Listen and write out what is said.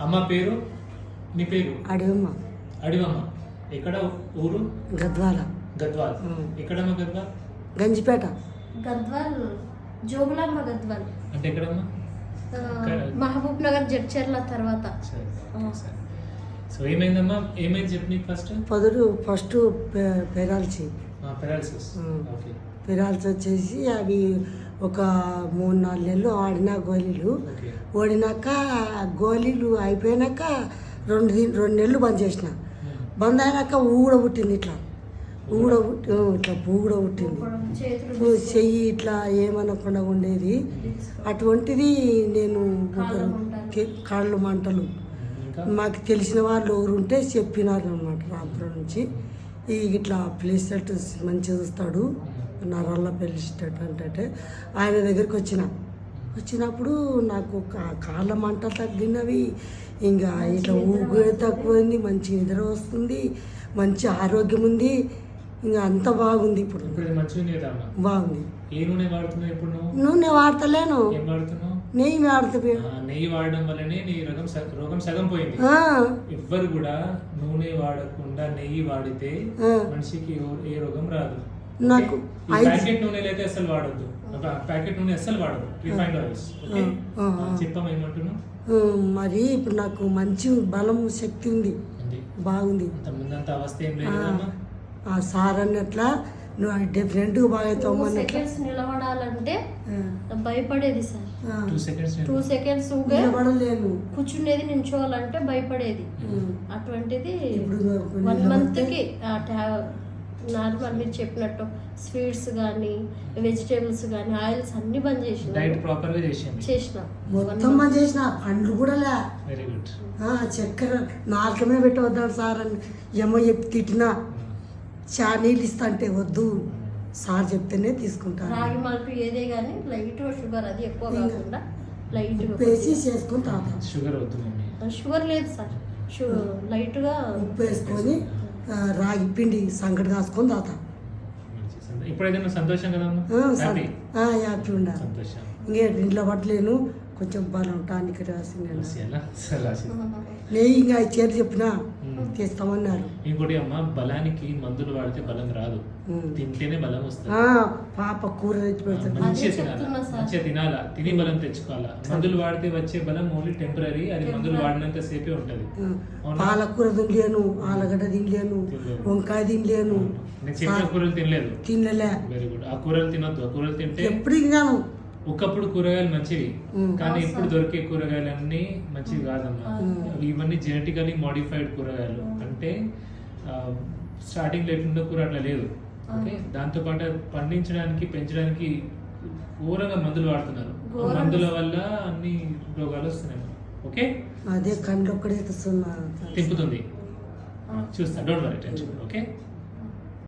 అమ్మ పేరు, నీ పేరు? అడివమ్మ. అడివమ్మ. ఎక్కడ ఊరు? గద్వాల. గద్వాల్. ఎక్కడమ్మా గద్వాల్? గంజిపేట. గద్వాల్ జోగులాంబ గద్వాల్ అంటే ఎక్కడమ్మా? మహబూబ్ నగర్ జడ్చర్ల తర్వాత. సో ఏమైందమ్మా, ఏమైంది చెప్పు నీకు ఫస్ట్? ఫస్ట్ పెరాల్సి. పెరాలసిస్. ఓకే. పెరాల్సి వచ్చేసి అవి ఒక 3-4 నెలలు ఆడిన గోళీలు. ఓడినాక గోళీలు అయిపోయినాక 2 నెలలు బంద్ చేసిన. బంద్ అయినాక ఊడ పుట్టింది, ఇట్లా పుట్టింది. చెయ్యి ఇట్లా ఏమనకుండా ఉండేది. అటువంటిది నేను కాళ్ళు మంటలు మాకు తెలిసిన వాళ్ళు ఎవరు ఉంటే చెప్పినారు అనమాట. రాంపురం నుంచి ఇట్లా ప్లేస్టెట్ మంచిగా చూస్తాడు, నరాల ప్లేస్టెట్ అంటే ఆయన దగ్గరికి వచ్చినప్పుడు నాకు కాళ్ళ మంట తగ్గినవి, ఇంకా ఇట్లా ఊపిరి తక్కువైంది, మంచి నిద్ర వస్తుంది, మంచి ఆరోగ్యం ఉంది, ఇంకా అంత బాగుంది. ఇప్పుడు బాగుంది. నూనె వాడతలేను, నెయ్యి వాడుతుంది. నెయ్యి వాడడం వల్లనే నీ రోగం సగం పోయింది. ఎవ్వరు కూడా నూనె వాడకుండా నెయ్యి వాడితే మనిషికి ఏ రోగం రాదు. నాకు ప్యాకెట్ నూనెలు అయితే అసలు వాడద్దు. ప్యాకెట్ నూనె అసలు వాడదు, రిఫైన్డ్ ఆయిల్స్. చెప్పమ్మా ఏమంటున్నావు? మరి ఇప్పుడు నాకు మంచి బలం శక్తి ఉంది, బాగుంది. ముందంత అవస్థ ఏం లేదు. ఆ సార్ అన్నట్లా నువ్వు డిఫరెంట్గా బాగా సెకండ్స్ నిలబడాలంటే భయపడేది సార్. 2 సెకండ్స్ నిలబడలేను, కూర్చునేది, నించోవాలంటే భయపడేది. అటువంటిది 1 మంత్కి నార్మల్ మీరు చెప్పినట్టు స్వీట్స్ కానీ, వెజిటేబుల్స్ కానీ, ఆయిల్స్ అన్ని బంద్ చేసిన. మొత్తం బంద్ చేసిన. పండ్లు కూడా లే. చక్కెర నాలుకమే పెట్టవద్దాడు సార్ అని ఏమో చెప్పి తిట్టినా. చా నీళ్ళు ఇస్తా అంటే వద్దు సార్ చెప్తేనే తీసుకుంటాను. రాగి మల్పి ఏదే కానీ లైట్ షుగర్, అది ఎక్కువ కాకుండా లైట్ వేసి చేసుకుని తాగుతాం. షుగర్ లేదు సార్, లైట్గా ఉప్పు వేసుకొని రాగి పిండి సంగటి కాసుకొని తాగుతాం. ఇప్పుడు సంతోషం కదా? హ్యాపీ ఉండాలి. ఇంకే ఇంట్లో పట్టలేను, కొంచెం బలం టానిక్ రాసి నెయ్యి ఇంకా చేతి చెప్పినా తీస్తామన్నారు. ఇంకోటి అమ్మ, బలానికి మందులు వాడితే బలం రాదు, తింటేనే బలం వస్తుంది. పాప కూర తెచ్చి పెడతాడు, మంచిగా తినాలా, తిని బలం తెచ్చుకోవాలా. మందులు వాడితే వచ్చే బలం ఓన్లీ టెంపరీ, అది మందులు వాడినంత సేపే ఉంటది. పాలకూర తినలేను, ఆలుగడ్డ తినలేను, వంకాయ తినలేను, చెప్పిన కూరలు తినలే. Very good. ఆ కూరలు తినొద్దు. ఆ కూరలు తింటే ఎప్పుడు తిన్నాను. ఒకప్పుడు కూరగాయలు మంచివి, కానీ ఇప్పుడు దొరికే కూరగాయలు అన్ని మంచివి కాదమ్మా. ఇవన్నీ జెనెటికలీ మోడిఫైడ్ కూరగాయలు. అంటే స్టార్టింగ్ లో ఎట్లుండే కూర అట్లా లేదు. ఓకే, దాంతో పాటు పండించడానికి, పెంచడానికి ఘోరంగా మందులు వాడుతున్నారు. మందుల వల్ల అన్ని రోగాలు వస్తున్నాయి. ఓకే, అదే కండ్లు ఒక్కడే తిప్పుతుంది. చూస్తా, డోంట్ వరీ, టెన్షన్. ఓకే.